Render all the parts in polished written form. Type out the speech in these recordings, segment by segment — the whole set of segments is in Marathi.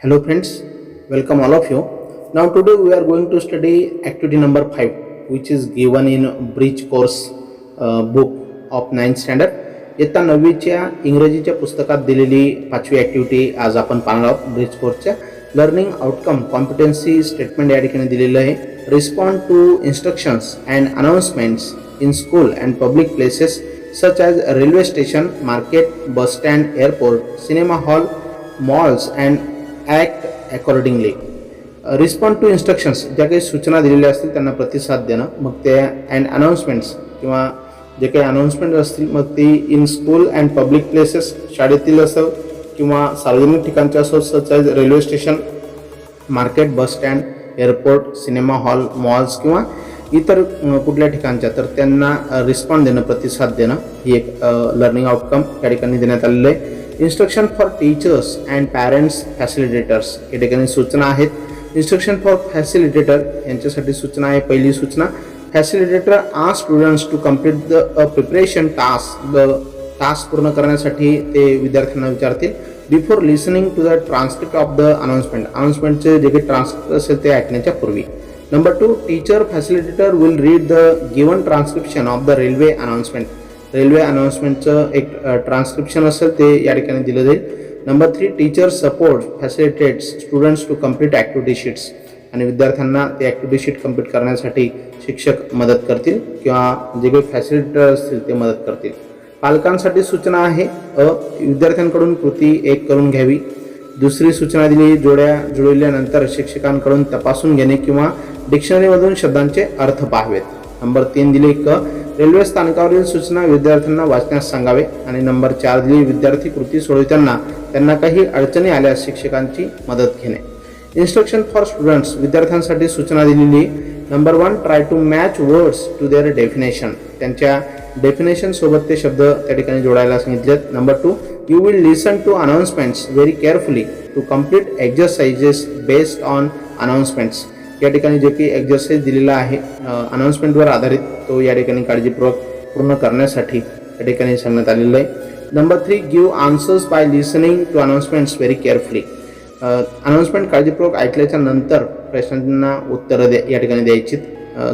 Hello friends, welcome all of you. Now today we are going to study activity number 5 which is given in Bridge course book of 9th standard. इयत्ता 9वीच्या इंग्रजीच्या पुस्तकात दिलेली 5वी ॲक्टिव्हिटी आज आपण पाहणार आहोत. ब्रिज कोर्सच्या लर्निंग आउटकम कॉम्पिटन्सी स्टेटमेंट या ठिकाणी दिलेलं आहे. Respond to instructions and announcements in school and public places such as railway station, market, bus stand, airport, cinema hall, malls and act accordingly. Respond to instructions ज्या काही सूचना दिलेल्या असतील त्यांना प्रतिसाद देणं, मग ते अँड अनाउन्समेंट्स किंवा जे काही अनाउन्समेंट असतील मग ती in school and public places शाळेतील असो किंवा सार्वजनिक ठिकाणचे असो सच as railway station, market, bus stand, airport, cinema hall, malls किंवा इतर कुठल्या ठिकाणच्या, तर त्यांना रिस्पॉन्ड देणं, प्रतिसाद देणं ही एक लर्निंग आउटकम या ठिकाणी देण्यात आलेलं आहे. Instruction for teachers and parents facilitators या ठिकाणी सूचना आहेत. इन्स्ट्रक्शन फॉर फॅसिलिटेटर यांच्यासाठी सूचना आहे. पहिली सूचना, facilitator ask students to complete the preparation task पूर्ण करण्यासाठी ते विद्यार्थ्यांना विचारतील before listening to the transcript of the अनाउन्समेंटचे जे काही ट्रान्सक्रिप्ट असेल ते ऐकण्याच्या पूर्वी. Number 2, teacher facilitator will read the given transcription of the railway announcement. Railway अनाउन्समेंटचं एक ट्रान्स्क्रिप्शन असेल ते या ठिकाणी दिलं जाईल. Number 3, teacher support facilitates students to complete activity sheets. आणि विद्यार्थ्यांना ते ॲक्टिव्हिटी शीट कम्प्लीट करण्यासाठी शिक्षक मदत करतील किंवा जे काही फॅसिलिटेटर असतील ते मदत करतील. पालकांसाठी सूचना आहे. विद्यार्थ्यांकडून कृती 1 करून घ्यावी. दुसरी सूचना दिली, जोड्या जुळविल्यानंतर शिक्षकांकडून तपासून घेणे किंवा डिक्शनरीमधून शब्दांचे अर्थ पाहावेत. नंबर 3 दिली, रेल्वे स्थानकावरील सूचना विद्यार्थ्यांना वाचण्यास सांगावे. आणि नंबर 4 दिली, विद्यार्थी कृती सोडवताना त्यांना काही अडचणी आल्यास शिक्षकांची मदत घेणे. इन्स्ट्रक्शन फॉर स्टुडंट्स विद्यार्थ्यांसाठी सूचना दिलेली. Number 1, try to match words to their definition. त्यांच्या डेफिनेशन सोबत ते शब्द त्या ठिकाणी जोडायला सांगितलेत. Number 2, you will listen to announcements very carefully to complete exercises based on announcements. या ठिकाणी जे काही एक्झरसाइज दिलेला आहे अनाउन्समेंटवर आधारित तो या ठिकाणी काळजीपूर्वक पूर्ण करण्यासाठी या ठिकाणी सांगण्यात आलेलं आहे. Number 3, give answers by listening to announcements very carefully. Announcement काळजीपूर्वक ऐकल्याच्या नंतर प्रश्नांना उत्तरं या ठिकाणी द्यायची.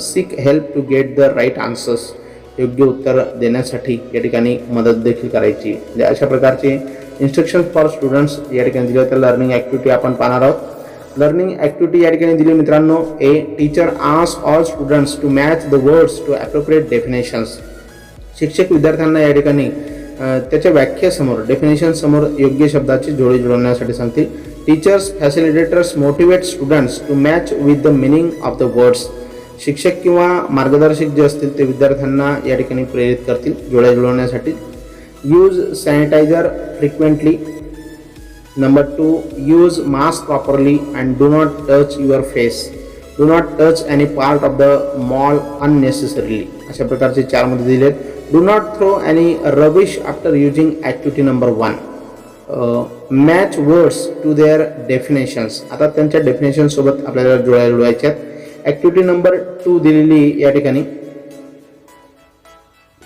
Seek help to get the right answers. योग्य उत्तर देण्यासाठी या ठिकाणी मदत देखील करायची. म्हणजे अशा प्रकारचे इन्स्ट्रक्शन फॉर स्टुडंट्स या ठिकाणी दिले. तर लर्निंग ॲक्टिव्हिटी आपण पाहणार आहोत. लर्निंग ॲक्टिव्हिटी या ठिकाणी दिली मित्रांनो. A, teacher ask all students to match the words to appropriate definitions. शिक्षक विद्यार्थ्यांना या ठिकाणी त्याच्या व्याख्येसमोर, डेफिनेशन समोर योग्य शब्दाची जोडी जुळवण्यासाठी सांगतील. Teachers facilitators motivate students to match with the meaning of the words. शिक्षक किंवा मार्गदर्शक जे असतील ते विद्यार्थ्यांना या ठिकाणी प्रेरित करतील जोड्या जुळवण्यासाठी. Use sanitiser frequently. Number 2, use mask properly and do not touch your face. Do not touch any part of the mall unnecessarily. अशा प्रकारचे 4 मध्ये दिलेत. Do not throw any rubbish after using activity number 1. Match words to their definitions. आता त्यांच्या डेफिनेशन सोबत आपल्याला जोड्या जुळवायच्यात. ॲक्टिव्हिटी नंबर 2 दिलेली या ठिकाणी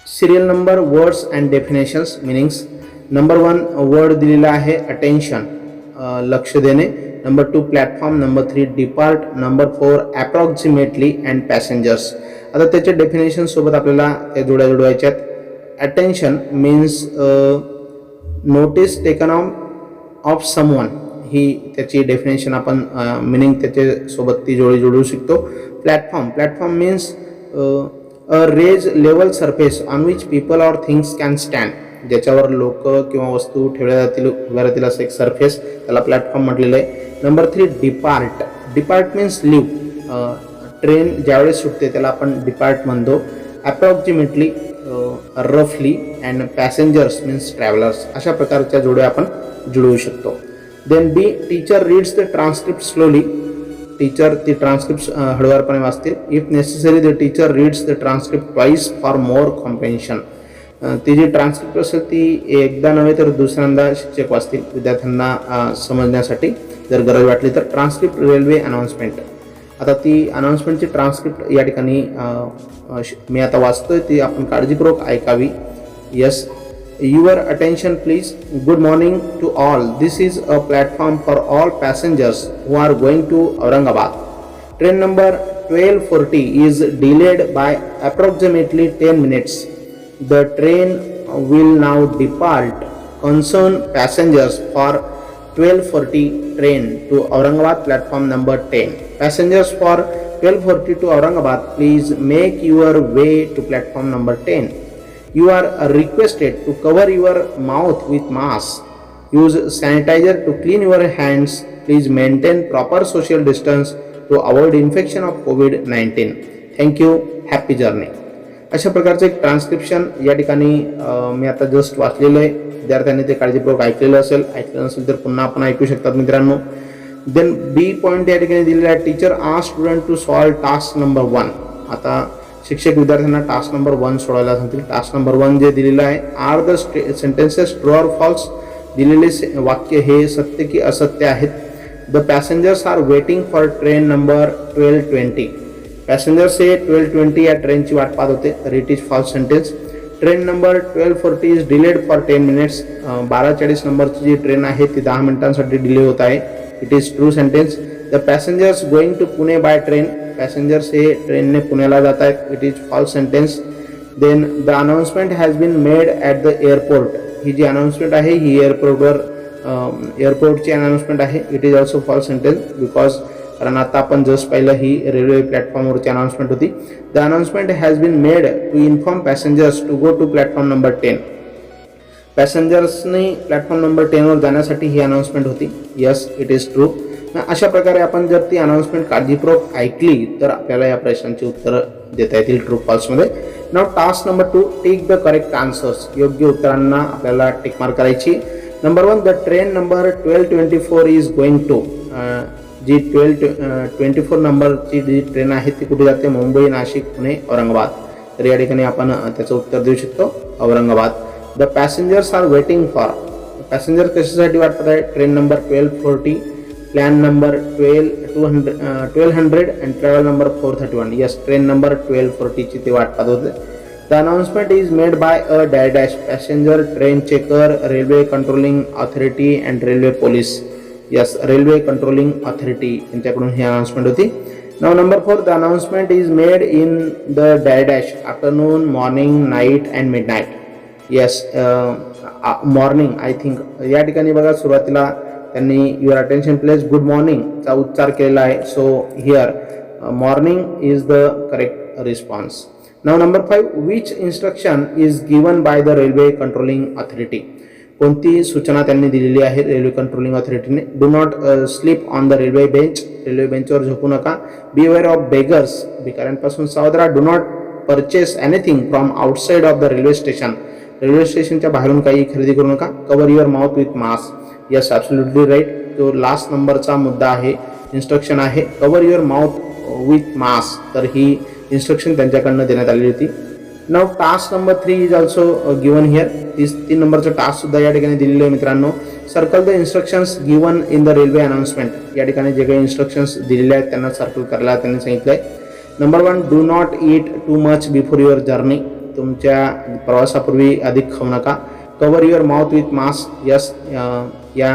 serial number words and definitions meanings. Number 1 word दिलेला आहे अटेन्शन, लक्ष देणे. Number 2 platform. Number 3 depart. Number 4 approximately and passengers. आता त्याच्या डेफिनेशन सोबत आपल्याला त्या जोड्या जुळवायच्यात. Attention means notice taken of someone. ही त्याची डेफिनेशन आपण मिनिंग त्याच्यासोबत ती जोडी जोडू शकतो. Platform means a raise level surface on which people or things can stand. ज्याच्यावर लोक किंवा वस्तू ठेवल्या जातील, उभ्या राहतील असं एक सरफेस, त्याला प्लॅटफॉर्म म्हटलेलं आहे. Number 3 depart means leave. Train ज्यावेळेस सुटते त्याला आपण डिपार्ट म्हणतो. अप्रॉक्सिमेटली, रफली अँड पॅसेंजर्स मीन्स ट्रॅव्हलर्स. अशा प्रकारच्या जोड्या आपण जुळवू शकतो. Then B, teacher reads the transcript slowly. Teacher ती ट्रान्स्क्रिप्ट हळूवारपणे वाचतील. If necessary the teacher reads the transcript twice for more comprehension. ती जी ट्रान्स्क्रिप्ट असेल ती एकदा नव्हे तर दुसऱ्यांदा शिक्षक वाचतील विद्यार्थ्यांना समजण्यासाठी जर गरज वाटली तर. Transcript railway announcement. आता ती अनाउन्समेंटची ट्रान्स्क्रिप्ट या ठिकाणी मी आता वाचतोय ती आपण काळजीपूर्वक ऐकावी. Yes, Your attention please. Good morning to all. This is a platform for all passengers who are going to Aurangabad. Train number 1240 is delayed by approximately 10 minutes. The train will now depart. Concerned passengers for 1240 train to Aurangabad platform number 10. Passengers for 1240 to Aurangabad, please make your way to platform number 10. You are requested to cover your mouth with mask. Use sanitizer to clean your hands. Please maintain proper social distance to avoid infection of COVID-19. Thank you. Happy journey. अशा प्रकारचं एक ट्रान्स्क्रिप्शन या ठिकाणी मी आता जस्ट वाचलेलं आहे. विद्यार्थ्यांनी ते काळजीपूर्वक ऐकलेलं नसेल तर पुन्हा आपण ऐकू शकतात मित्रांनो. देन बी पॉईंट या ठिकाणी दिलेला आहे. Teacher ask student to solve task number 1. आता शिक्षक विद्यार्थ्यांना टास्क नंबर 1 सोडवायला सांगतील. टास्क नंबर 1 जे दिलेलं आहे, are the sentences true or false. दिलेले वाक्य हे सत्य की असत्य आहेत. The passengers are waiting for train number 1220. Passengers हे 1220 या ट्रेनची वाट पाहत होते, तर it is false sentence. Train number 1240 is delayed for 10 minutes. 1240 नंबरची जी ट्रेन आहे ती 10 मिनिटांसाठी डिले होत आहे, it is true sentence. The passengers going to Pune by train. Passengers हे ट्रेनने पुण्याला जात आहेत, it is false sentence. Then the announcement has been made at the airport. ही जी अनाउन्समेंट आहे ही एअरपोर्टची अनाउन्समेंट आहे, it is also false sentence. Because कारण आता आपण जस्ट पाहिलं ही रेल्वे प्लॅटफॉर्मवरची अनाउन्समेंट होती. The announcement has been made to inform passengers to go to platform number 10. पॅसेंजर्सनी platform number 10 वर जाण्यासाठी ही अनाउन्समेंट होती. Yes, it is true. अशा प्रकारे आपण जर ती अनाउन्समेंट काळजीपूर्वक ऐकली तर आपल्याला या प्रश्नांची उत्तरं देता येतील ट्रू फॉल्समध्ये. Now task number 2, take the correct answers. योग्य उत्तरांना आपल्याला टिक मार्क करायची. Number 1, the train number 1224 is going to. जी 1224 नंबरची जी ट्रेन आहे ती कुठे जाते? मुंबई, नाशिक, पुणे, औरंगाबाद. तर या ठिकाणी आपण त्याचं उत्तर देऊ शकतो Aurangabad. The passengers are waiting for. Passenger कशासाठी वाट पाहत आहे? Train number 1240, plan number 1200 and travel number 431. Yes, train number 1240ची ते वाट पाहत होते. The announcement is made by a dash passenger, train checker, railway controlling authority and railway police. Yes, railway controlling authority यांच्याकडून ही अनाउन्समेंट होती. Now number 4, the announcement is made in the dash afternoon, morning, night and midnight. Yes, morning I think. या ठिकाणी बघा सुरुवातीला त्यांनी युअर अटेन्शन प्लीज गुड मॉर्निंगचा उच्चार केलेला आहे. So here morning is the correct response. Now number 5, which instruction is given by the railway controlling authority. कोणती सूचना त्यांनी दिलेली आहे रेल्वे कंट्रोलिंग ऑथॉरिटीने? Do not sleep on the railway bench. Railway बेंचवर झोपू नका. Be aware of beggars. भिकाऱ्यांपासून सावध राहा. Do not purchase anything from outside of the railway station. Railway स्टेशनच्या बाहेरून काही खरेदी करू नका. Cover your mouth with mask. Yes, absolutely right. तो लास्ट नंबरचा मुद्दा आहे, इन्स्ट्रक्शन आहे cover your mouth with mask. तर ही इन्स्ट्रक्शन त्यांच्याकडनं देण्यात आलेली होती. Now task number 3 is also given here. 3 नंबरचं टास्क सुद्धा या ठिकाणी दिलेलं आहे मित्रांनो. Circle the instructions given in the railway announcement. या ठिकाणी जे काही इन्स्ट्रक्शन्स दिलेले आहेत त्यांना सर्कल करायला त्यांनी सांगितलं आहे. Number 1, do not eat too much before your journey. तुमच्या प्रवासापूर्वी अधिक खाऊ नका. Cover your mouth with mask. Yes, या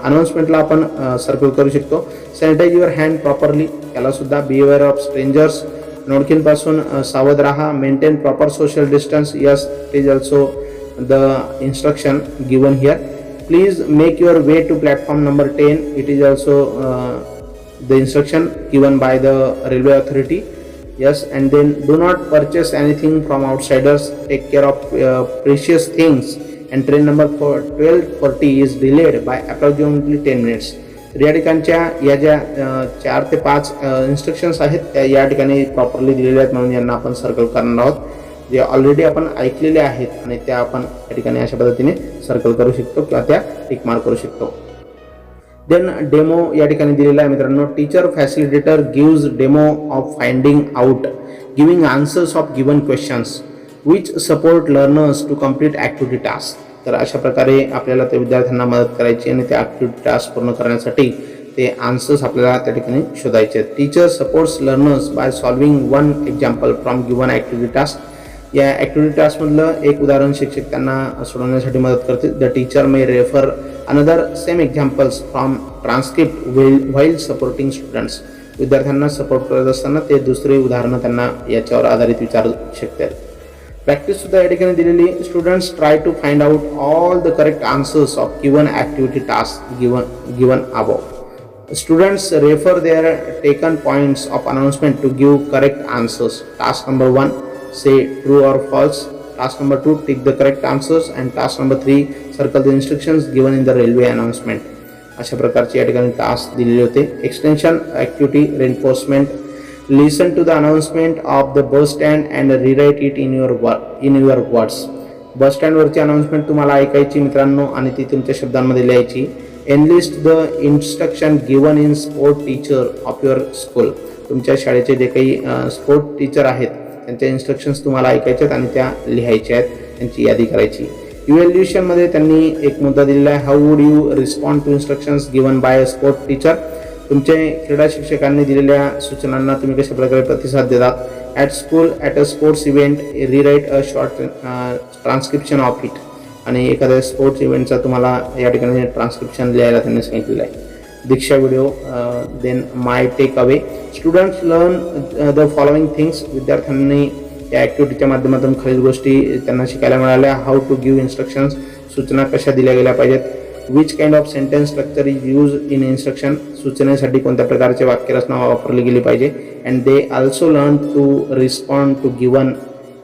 अनाउन्समेंटला आपण सर्कल करू शकतो. Sanitise your hand properly. याला सुद्धा बी अवेअर ऑफ स्ट्रेंजर्स. अनोळखींपासून सावध राहा. Maintain proper social distance. Yes, it is also the instruction given here. Please make your way to platform number 10. It is also the instruction given by the railway authority. Yes, and then do not purchase anything from outsiders. Take care of precious things. And train number 1240 is delayed by approximately 10 minutes. तर या ठिकाणच्या या ज्या 4 ते 5 इन्स्ट्रक्शन्स आहेत त्या या ठिकाणी प्रॉपरली दिलेल्या आहेत, म्हणून यांना आपण सर्कल करणार आहोत. जे ऑलरेडी आपण ऐकलेले आहेत आणि त्या आपण या ठिकाणी अशा पद्धतीने सर्कल करू शकतो किंवा त्या टिक मार्क करू शकतो. देन डेमो या ठिकाणी दिलेला आहे मित्रांनो. Teacher facilitator gives demo of finding out giving answers of given questions which support learners to complete activity task. तर अशा प्रकारे आपल्याला त्या विद्यार्थ्यांना मदत करायची आणि त्या ॲक्टिव्हिटी टास्क पूर्ण करण्यासाठी ते आन्सर्स आपल्याला त्या ठिकाणी शोधायचे आहेत. Teacher supports learners by solving one example from given activity task. या ॲक्टिव्हिटी टास्कमधलं एक उदाहरण शिक्षक त्यांना सोडवण्यासाठी मदत करते. The teacher may refer another same examples from transcript while supporting students. विद्यार्थ्यांना सपोर्ट करत असताना ते दुसरी उदाहरणं त्यांना याच्यावर आधारित विचारू शकतात. प्रॅक्टिससुद्धा या ठिकाणी दिलेली. Students try to find out all the correct answers of given activity task given above. Students refer their taken points of announcement to give correct answers. Task number 1, say true or false. Task number 2, tick the correct answers. And task number 3, circle the instructions given in the railway announcement. अशा प्रकारचे या ठिकाणी टास्क दिलेले होते. Extension activity reinforcement. Listen to the announcement of the bus stand and rewrite it in your words. Bus स्टँडवरची अनाउन्समेंट तुम्हाला ऐकायची मित्रांनो आणि ती तुमच्या शब्दांमध्ये लिहायची. Enlist the instruction given in sport teacher of your school. तुमच्या शाळेचे जे काही स्पोर्ट टीचर आहेत त्यांच्या इन्स्ट्रक्शन्स तुम्हाला ऐकायच्या आहेत आणि त्या लिहायच्या आहेत, त्यांची यादी करायची. इव्हॅल्युएशनमध्ये त्यांनी एक मुद्दा दिलेला आहे. How would you respond to instructions given by a sport teacher. तुमचे क्रीडा शिक्षकांनी दिलेल्या सूचनांना तुम्ही कशा प्रकारे प्रतिसाद देतात. At school at a sports event rewrite a short transcription of it. आणि एखाद्या स्पोर्ट्स इव्हेंटचा तुम्हाला या ठिकाणी ट्रान्स्क्रिप्शन लिहायला त्यांनी सांगितलेलं आहे. Diksha video. Then my take away. Students learn the following things. विद्यार्थ्यांनी या ॲक्टिव्हिटीच्या माध्यमातून खालील गोष्टी त्यांना शिकायला मिळाल्या. How to give instructions. सूचना कशा दिल्या गेल्या पाहिजेत. Which kind of sentence structure is use in instruction. सूचनेसाठी कोणत्या प्रकारचे वाक्यरचना वापरली गेली पाहिजे. And they also learn to respond to given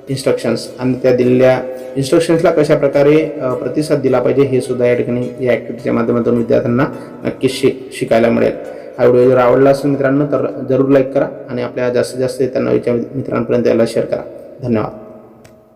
instructions. आणि त्या दिलेल्या इन्स्ट्रक्शन्सला कशा प्रकारे प्रतिसाद दिला पाहिजे हे सुद्धा या ठिकाणी या ॲक्टिव्हिटीच्या माध्यमातून विद्यार्थ्यांना नक्कीच शिकायला मिळेल. हा व्हिडिओ जर आवडला असेल मित्रांनो तर जरूर लाईक करा आणि आपल्या जास्तीत जास्त त्यांना मित्रांपर्यंत याला शेअर करा. धन्यवाद.